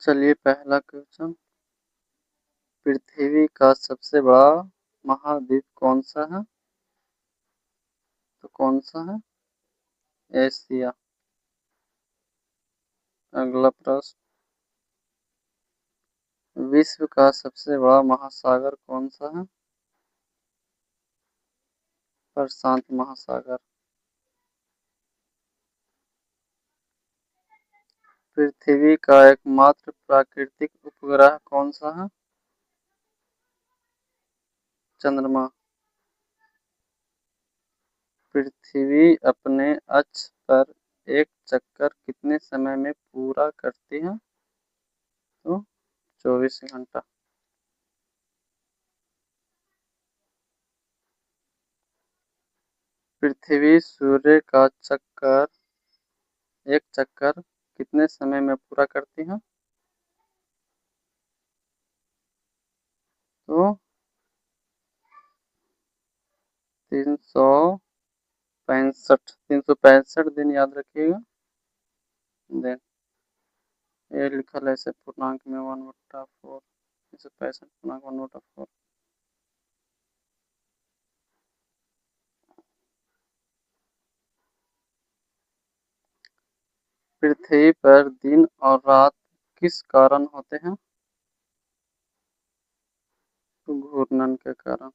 चलिए पहला क्वेश्चन। पृथ्वी का सबसे बड़ा महाद्वीप कौन सा है? तो कौन सा है? एशिया। अगला प्रश्न। विश्व का सबसे बड़ा महासागर कौन सा है? प्रशांत महासागर। पृथ्वी का एकमात्र प्राकृतिक उपग्रह कौन सा है? चंद्रमा। पृथ्वी अपने अक्ष पर एक चक्कर कितने समय में पूरा करती है? तो 24 घंटा। पृथ्वी सूर्य का एक चक्कर कितने समय में पूरा करती है? तो 365 दिन याद रखिएगा। देन ये लिखल है ऐसे पूर्णांक में 1/4, 365 पूर्णांक 1/4। पृथ्वी पर दिन और रात किस कारण होते हैं? तो घूर्णन के कारण।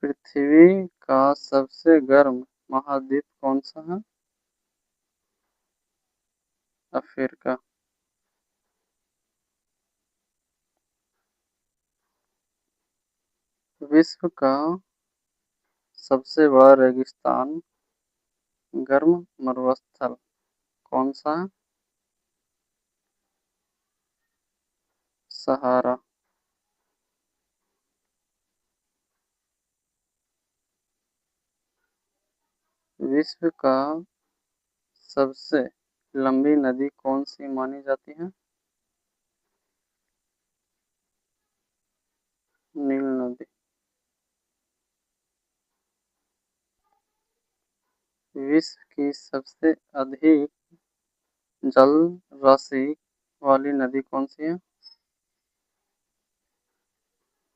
पृथ्वी का सबसे गर्म महाद्वीप कौन सा है? अफ्रीका। विश्व का सबसे बड़ा रेगिस्तान गर्म मरुस्थल कौन सा है? सहारा। विश्व का सबसे लंबी नदी कौन सी मानी जाती है? नील नदी। विश्व की सबसे अधिक जल राशि वाली नदी कौन सी है?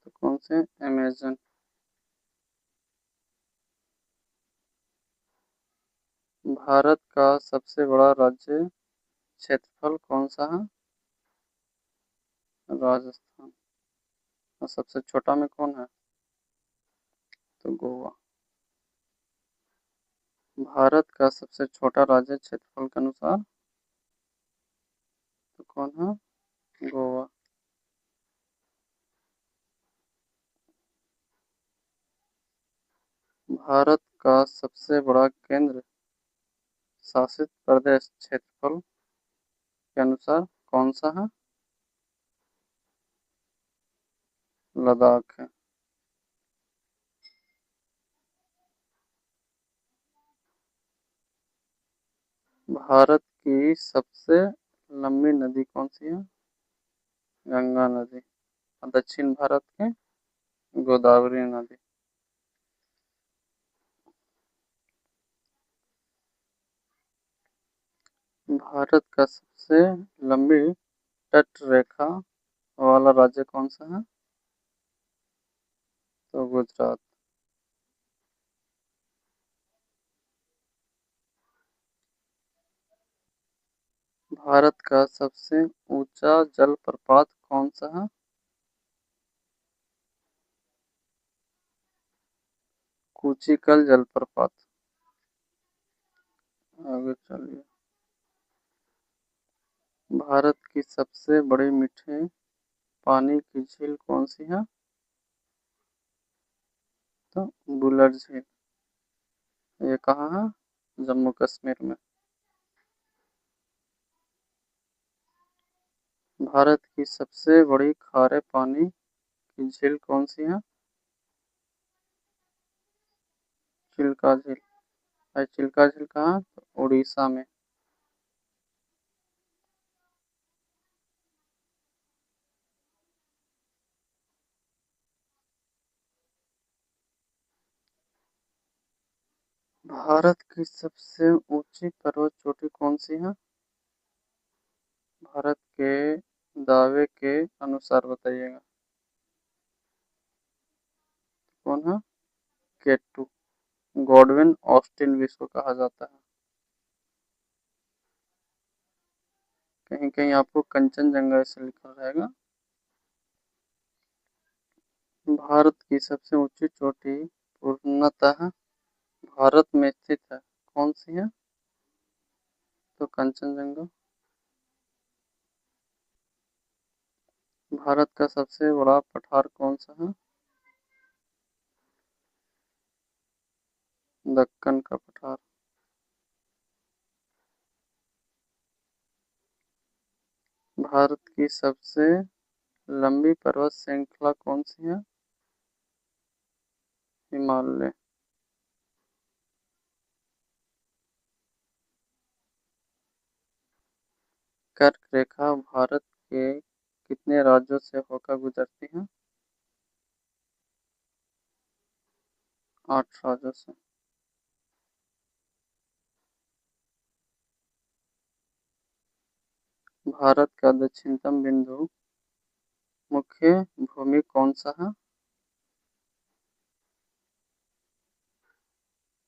तो कौन से? अमेजन। भारत का सबसे बड़ा राज्य क्षेत्रफल कौन सा है? राजस्थान। और सबसे छोटा में कौन है? तो गोवा। भारत का सबसे छोटा राज्य क्षेत्रफल के अनुसार तो कौन है? गोवा। भारत का सबसे बड़ा केंद्र शासित प्रदेश क्षेत्रफल के अनुसार कौन सा है? लद्दाख है। भारत की सबसे लंबी नदी कौन सी है? गंगा नदी। और दक्षिण भारत के गोदावरी नदी। भारत का सबसे लंबी तट रेखा वाला राज्य कौन सा है? तो गुजरात। भारत का सबसे ऊंचा जलप्रपात कौन सा है? कुचिकल जलप्रपात। आगे चलिए। भारत की सबसे बड़ी मीठे पानी की झील कौन सी है? तो बुलर झील। ये कहाँ है? जम्मू कश्मीर में। भारत की सबसे बड़ी खारे पानी की झील कौन सी है? चिल्का झील। चिल्का झील कहाँ? तो उड़ीसा में। भारत की सबसे ऊंची पर्वत चोटी कौन सी है? भारत के दावे के अनुसार बताइएगा। कौन है? केटू। गॉडविन ऑस्टिन भी इसको कहा जाता है। कहीं कहीं आपको कंचनजंगा ऐसे लिखा रहेगा। भारत की सबसे ऊंची चोटी पूर्णतः भारत में स्थित है, कौन सी है? तो कंचनजंगा। भारत का सबसे बड़ा पठार कौन सा है? दक्कन का पठार। भारत की सबसे लंबी पर्वत श्रृंखला कौन सी है? हिमालय। कर्क रेखा भारत के कितने राज्यों से होकर गुजरती है? 8 राज्यों से। भारत का दक्षिणतम बिंदु मुख्य भूमि कौन सा है?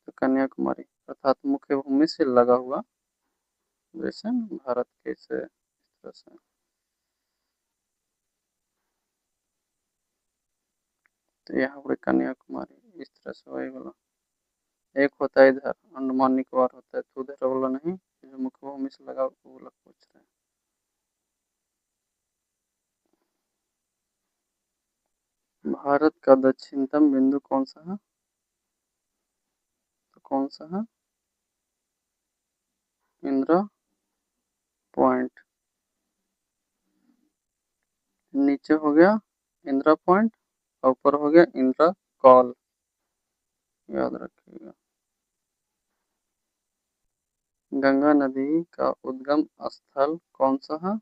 तो कन्याकुमारी, अर्थात मुख्य भूमि से लगा हुआ, जैसे भारत के से इस तरह से। तो यहाँ पर कन्याकुमारी इस तरह से वही बोला। एक होता है इधर अंडमान निकोबार होता है, तो उधर बोला नहीं, जो मुख्य भूमि से लगा वो वाला पूछ रहे हैं। भारत का दक्षिणतम बिंदु कौन सा है? तो कौन सा है? इंदिरा पॉइंट। नीचे हो गया इंदिरा पॉइंट और ऊपर हो गया इंदिरा कॉल, याद रखिएगा। गंगा नदी का उद्गम स्थल कौन सा है?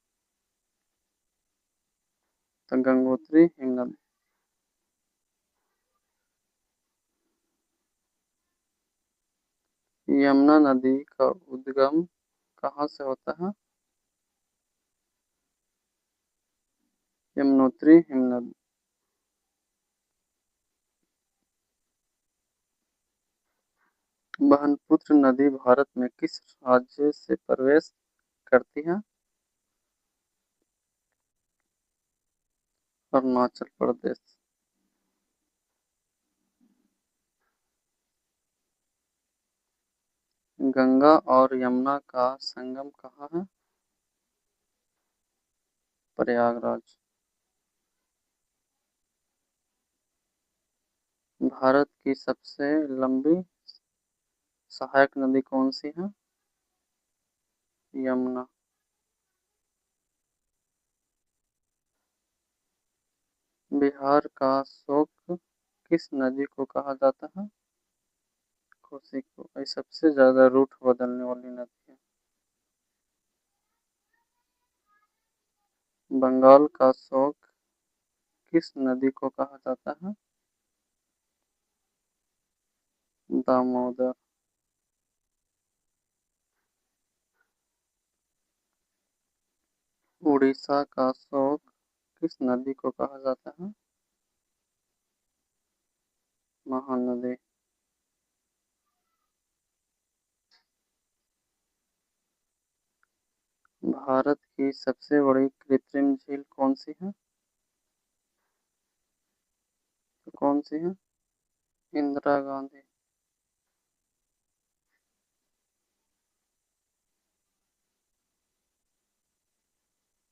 तो गंगोत्री हिमनद। यमुना नदी का उद्गम कहाँ से होता है? यमुनोत्री हिमनद। ब्रह्मपुत्र नदी भारत में किस राज्य से प्रवेश करती है? अरुणाचल प्रदेश। गंगा और यमुना का संगम कहाँ है? प्रयागराज। भारत की सबसे लंबी सहायक नदी कौन सी है? यमुना। बिहार का शोक किस नदी को कहा जाता है? कोसी को। ये सबसे ज्यादा रूट बदलने वाली नदी है। बंगाल का शोक किस नदी को कहा जाता है? दामोदर। उड़ीसा का शोक किस नदी को कहा जाता है? महानदी। भारत की सबसे बड़ी कृत्रिम झील कौन सी है? तो कौन सी है? इंदिरा गांधी।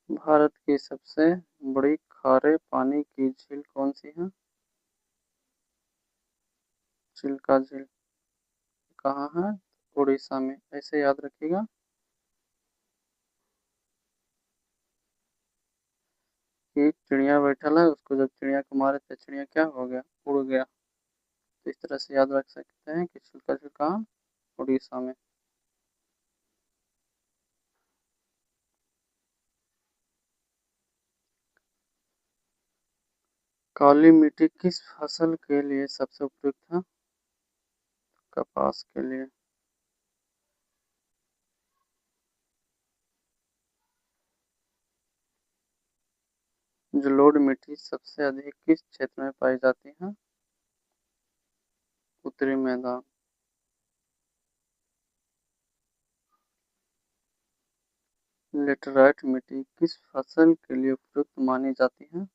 भारत की सबसे बड़ी खारे पानी की झील कौन सी है? चिल्का झील। कहाँ है? उड़ीसा में, ऐसे याद रखिएगा। कि चिड़िया बैठल है, उसको जब चिड़िया को मारे तो चिड़िया क्या हो गया? उड़ गया। तो इस तरह से याद रख सकते हैं कि चिल्का झील कहाँ? उड़ीसा में। काली मिट्टी किस फसल के लिए सबसे उपयुक्त है? कपास के लिए। जलोढ़ मिट्टी सबसे अधिक किस क्षेत्र में पाई जाती है? उत्तरी मैदान। लेटराइट मिट्टी किस फसल के लिए उपयुक्त मानी जाती है?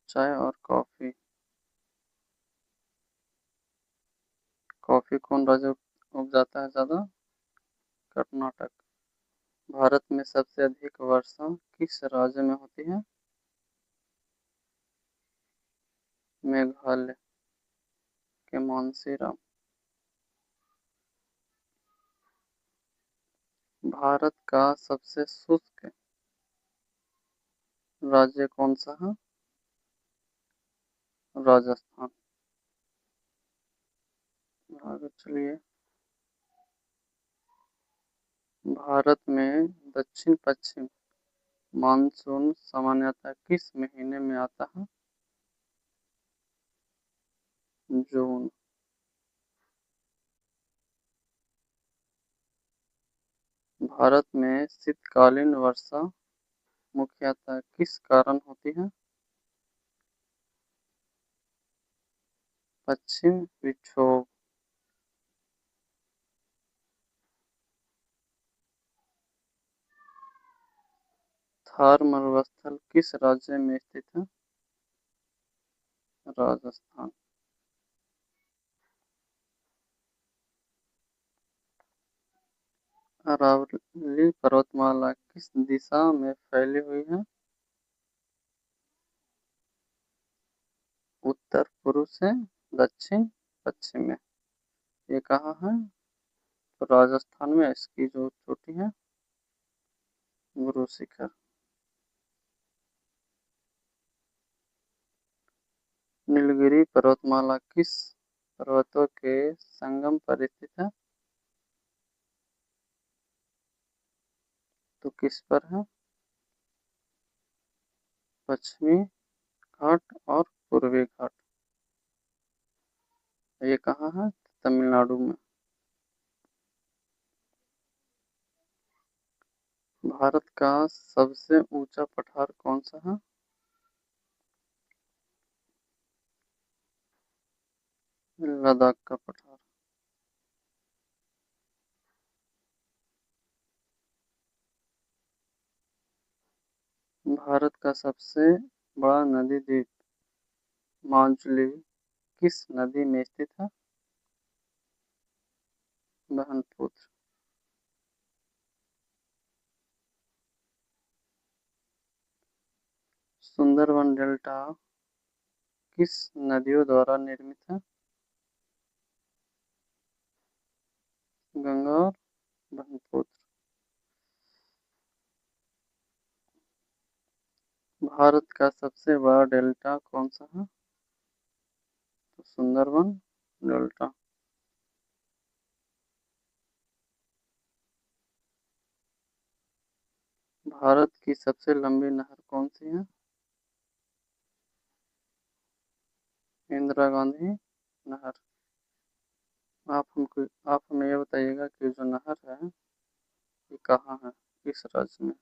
चाय और कॉफी। कॉफी कौन राज्य उपजाता है ज्यादा? कर्नाटक। भारत में सबसे अधिक वर्षा किस राज्य में होती है? मेघालय के मानसीराम। भारत का सबसे शुष्क राज्य कौन सा है? राजस्थान। आगे चलिए। भारत में दक्षिण पश्चिम मानसून सामान्यतः किस महीने में आता है? जून। भारत में शीतकालीन वर्षा मुख्यतः किस कारण होती है? पश्चिम विक्षोभ। थार मरुस्थल किस राज्य में स्थित है? राजस्थान। अरावली पर्वतमाला किस दिशा में फैली हुई है? उत्तर पूर्व से दक्षिण पश्चिम में। ये कहाँ है? तो राजस्थान में इसकी जो चोटी है गुरु शिखर। नीलगिरी पर्वतमाला किस पर्वतों के संगम पर स्थित है? तो किस पर है? पश्चिमी घाट और पूर्वी घाट। ये कहाँ है? तमिलनाडु में। भारत का सबसे ऊंचा पठार कौन सा है? लद्दाख का पठार। भारत का सबसे बड़ा नदी द्वीप माजुली किस नदी में स्थित है? ब्रह्मपुत्र। सुंदरबन डेल्टा किस नदियों द्वारा निर्मित है? गंगा और ब्रह्मपुत्र। भारत का सबसे बड़ा डेल्टा कौन सा है? तो सुंदरबन डेल्टा। भारत की सबसे लंबी नहर कौन सी है? इंदिरा गांधी नहर। आप हमें ये बताइएगा कि जो नहर है ये कहाँ है, किस राज्य में?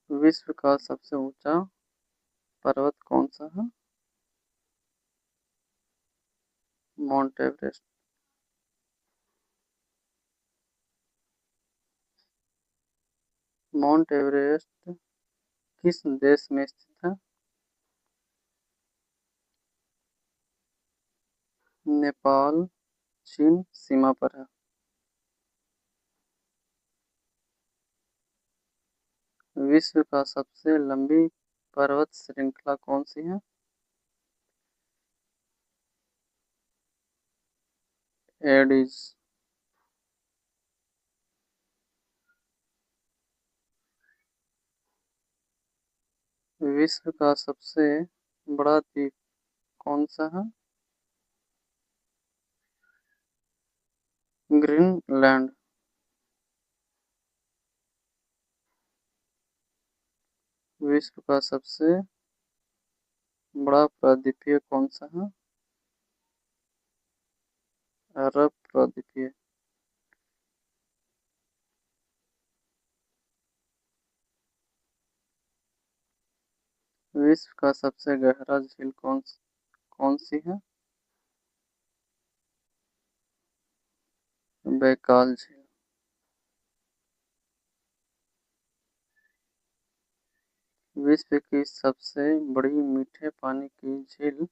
विश्व का सबसे ऊंचा पर्वत कौन सा है? Mount Everest. माउंट एवरेस्ट किस देश में स्थित है? नेपाल चीन सीमा पर है। विश्व का सबसे लंबी पर्वत श्रृंखला कौन सी है? एडीज। विश्व का सबसे बड़ा द्वीप कौन सा है? ग्रीनलैंड। विश्व का सबसे बड़ा प्रद्वीपीय कौन सा है? अरब प्रद्वीपीय। विश्व का सबसे गहरा झील कौन सी है? बैकाल झील। विश्व की सबसे बड़ी मीठे पानी की झील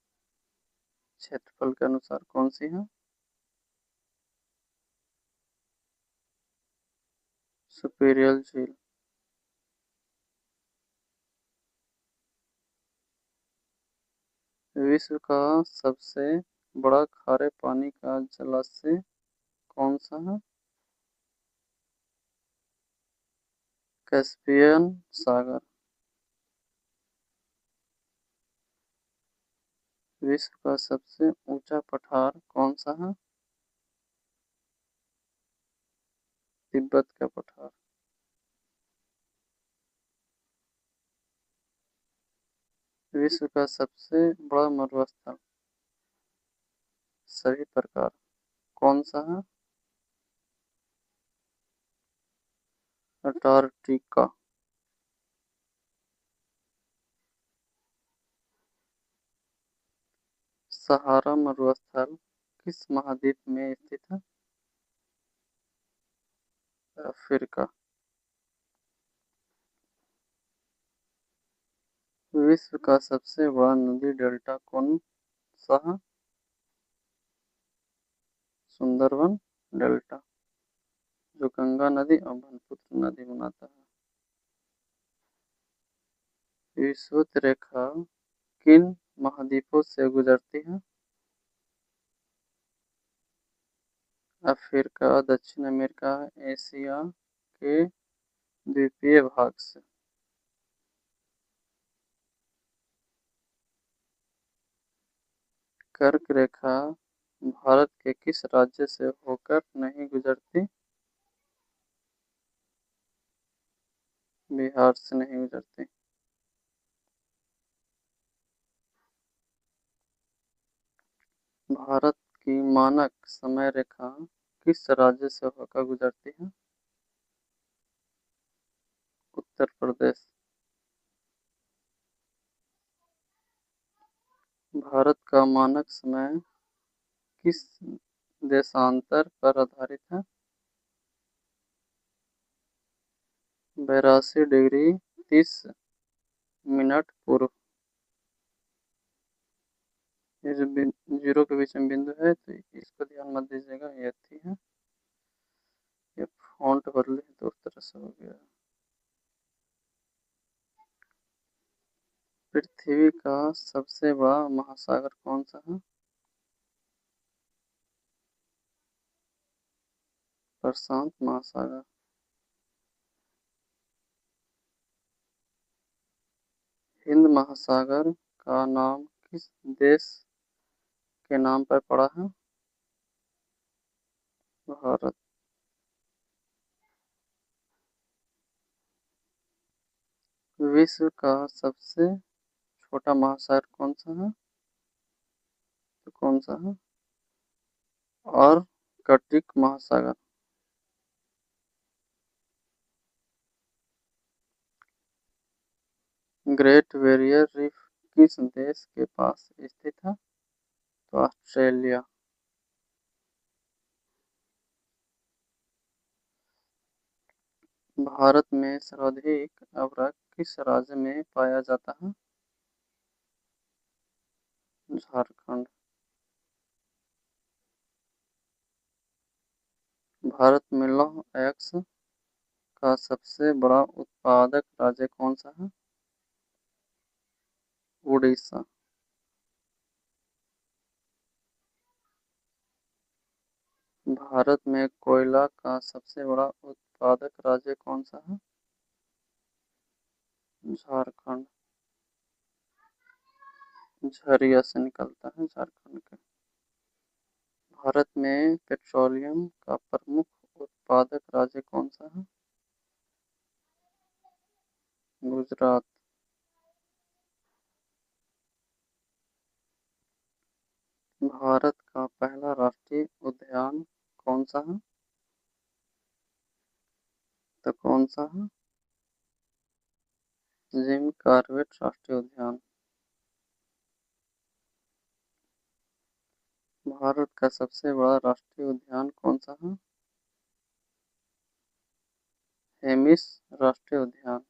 क्षेत्रफल के अनुसार कौन सी है? सुपीरियल झील। विश्व का सबसे बड़ा खारे पानी का जलाशय कौन सा है? कैस्पियन सागर। विश्व का सबसे ऊंचा पठार कौन सा है? तिब्बत का पठार। विश्व का सबसे बड़ा मरुस्थल सभी प्रकार कौन सा है? अंटार्कटिका। सहारा मरुस्थल किस महाद्वीप में स्थित है? अफ्रीका। विश्व का सबसे बड़ा नदी डेल्टा कौन सा है? सुंदरबन डेल्टा, जो गंगा नदी और ब्रह्मपुत्र नदी बनाता है। विषुवत रेखा किन महाद्वीपों से गुजरती है? अफ्रीका, दक्षिण अमेरिका, एशिया के द्वीपीय भाग से। कर्क रेखा भारत के किस राज्य से होकर नहीं गुजरती? बिहार से नहीं गुजरती। भारत की मानक समय रेखा किस राज्य से होकर गुजरती है? उत्तर प्रदेश। भारत का मानक समय किस देशांतर पर आधारित है? 82 डिग्री 30 मिनट पूर्व। ये जो जीरो के बीच में बिंदु है तो इसको ध्यान मत दीजिएगा, ये थी है, ये फॉन्ट बदले तो उस तरह से हो गया। पृथ्वी का सबसे बड़ा महासागर कौन सा है? प्रशांत महासागर। हिंद महासागर का नाम किस देश के नाम पर पड़ा है? भारत। विश्व का सबसे छोटा महासागर कौन सा है? तो कौन सा है? आर्कटिक महासागर। ग्रेट बैरियर रीफ किस देश के पास स्थित है? तो ऑस्ट्रेलिया। भारत में सर्वाधिक अवरक किस राज्य में पाया जाता है? झारखंड। भारत में लौह अयस्क का सबसे बड़ा उत्पादक राज्य कौन सा है? उड़ीसा। भारत में कोयला का सबसे बड़ा उत्पादक राज्य कौन सा है? झारखंड। झरिया से निकलता है झारखंड के। भारत में पेट्रोलियम का प्रमुख उत्पादक राज्य कौन सा है? गुजरात। भारत का पहला राष्ट्रीय उद्यान कौन सा है? तो कौन सा है? जिम कॉर्बेट राष्ट्रीय उद्यान। भारत का सबसे बड़ा राष्ट्रीय उद्यान कौन सा है? हेमिस राष्ट्रीय उद्यान।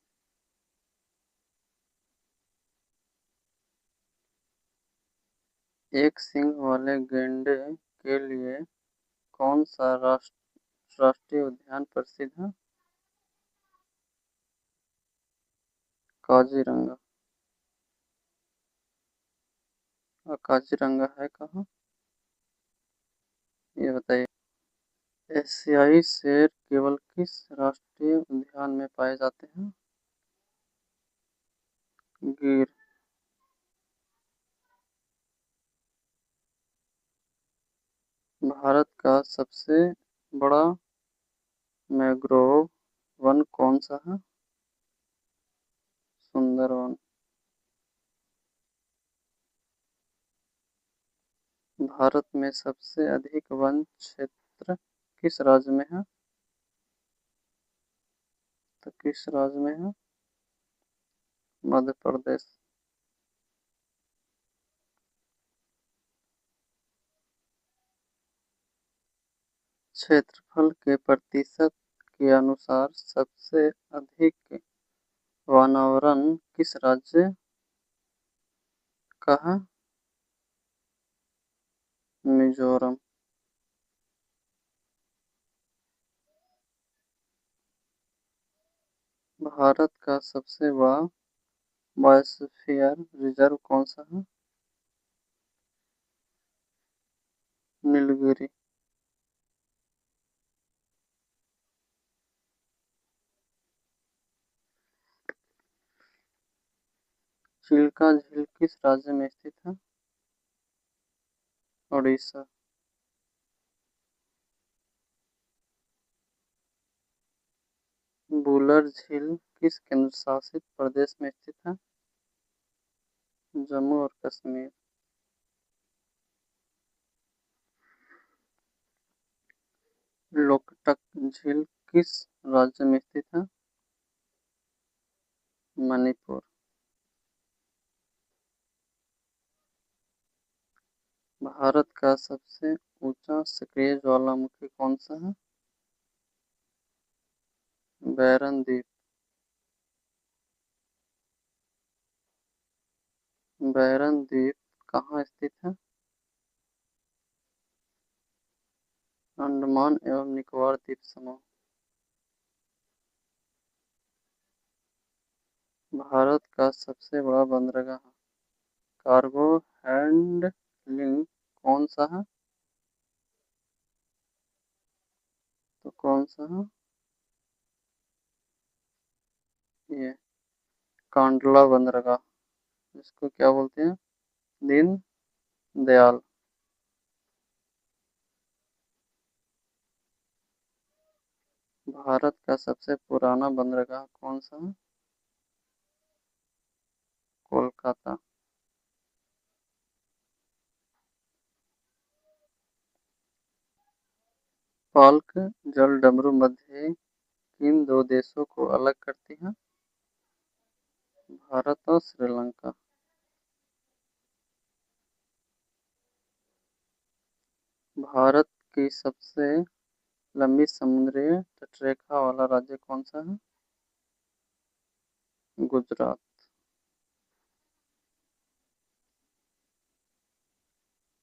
एक सींग वाले गैंडे के लिए कौन सा राष्ट्रीय उद्यान प्रसिद्ध है? काजीरंगा। और काजीरंगा है कहाँ, ये बताइए। एशियाई शेर केवल किस राष्ट्रीय उद्यान में पाए जाते हैं? गिर। भारत का सबसे बड़ा मैंग्रोव वन कौन सा है? सुंदरवन। भारत में सबसे अधिक वन क्षेत्र किस राज्य में है? तो किस राज्य में है? मध्य प्रदेश। क्षेत्रफल के प्रतिशत के अनुसार सबसे अधिक वनावरण किस राज्य का है? मिजोरम। भारत का सबसे बड़ा बायोस्फीयर रिजर्व कौन सा है? नीलगिरी। चिल्का झील किस राज्य में स्थित है? उड़ीसा। बुलर झील किस केंद्र शासित प्रदेश में स्थित है? जम्मू और कश्मीर। लोकटक झील किस राज्य में स्थित है? मणिपुर। भारत का सबसे ऊंचा सक्रिय ज्वालामुखी कौन सा है? बैरन द्वीप। बैरन द्वीप कहाँ स्थित है? अंडमान एवं निकोबार द्वीप समूह। भारत का सबसे बड़ा बंदरगाह कार्गो हैंडलिंग कौन सा है? तो कौन सा है? ये कांडला बंदरगाह, इसको क्या बोलते हैं? दीन दयाल। भारत का सबसे पुराना बंदरगाह कौन सा है? कोलकाता। पाल्क जलडमरू मध्य किन दो देशों को अलग करती है? भारत और श्रीलंका। भारत की सबसे लंबी समुद्री तटरेखा वाला राज्य कौन सा है? गुजरात।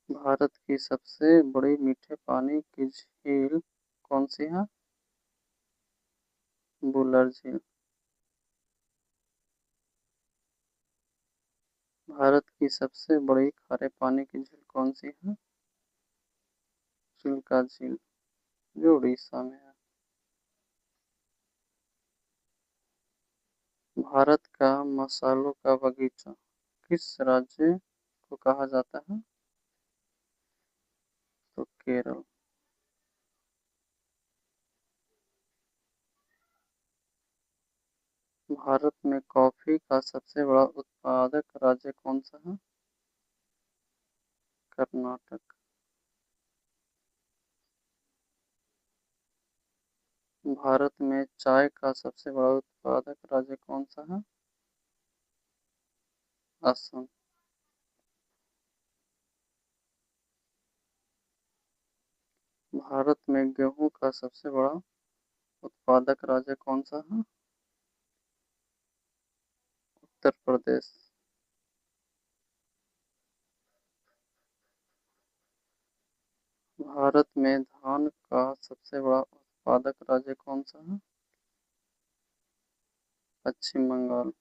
भारत की सबसे बड़ी मीठे पानी की झील कौन सी है? बुलर झील। भारत की सबसे बड़ी खारे पानी की झील कौन सी है? चिल्का झील, जो उड़ीसा में है। भारत का मसालों का बगीचा किस राज्य को कहा जाता है? तो केरल। भारत में कॉफी का सबसे बड़ा उत्पादक राज्य कौन सा है? कर्नाटक। भारत में चाय का सबसे बड़ा उत्पादक राज्य कौन सा है? असम। भारत में गेहूं का सबसे बड़ा उत्पादक राज्य कौन सा है? उत्तर प्रदेश। भारत में धान का सबसे बड़ा उत्पादक राज्य कौन सा है? पश्चिम बंगाल।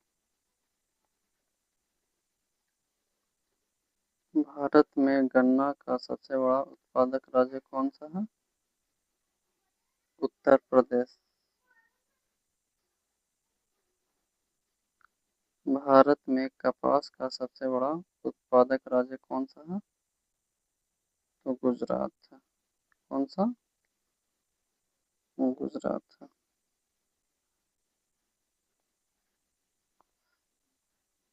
भारत में गन्ना का सबसे बड़ा उत्पादक राज्य कौन सा है? उत्तर प्रदेश। भारत में कपास का सबसे बड़ा उत्पादक राज्य कौन सा है? तो गुजरात है। कौन सा? गुजरात है।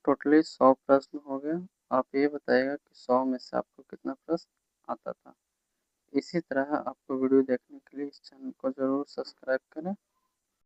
टोटली 100 प्रश्न हो गए। आप ये बताइएगा कि 100 में से आपको कितना प्रश्न आता था। इसी तरह आपको वीडियो देखने के लिए इस चैनल को जरूर सब्सक्राइब करें।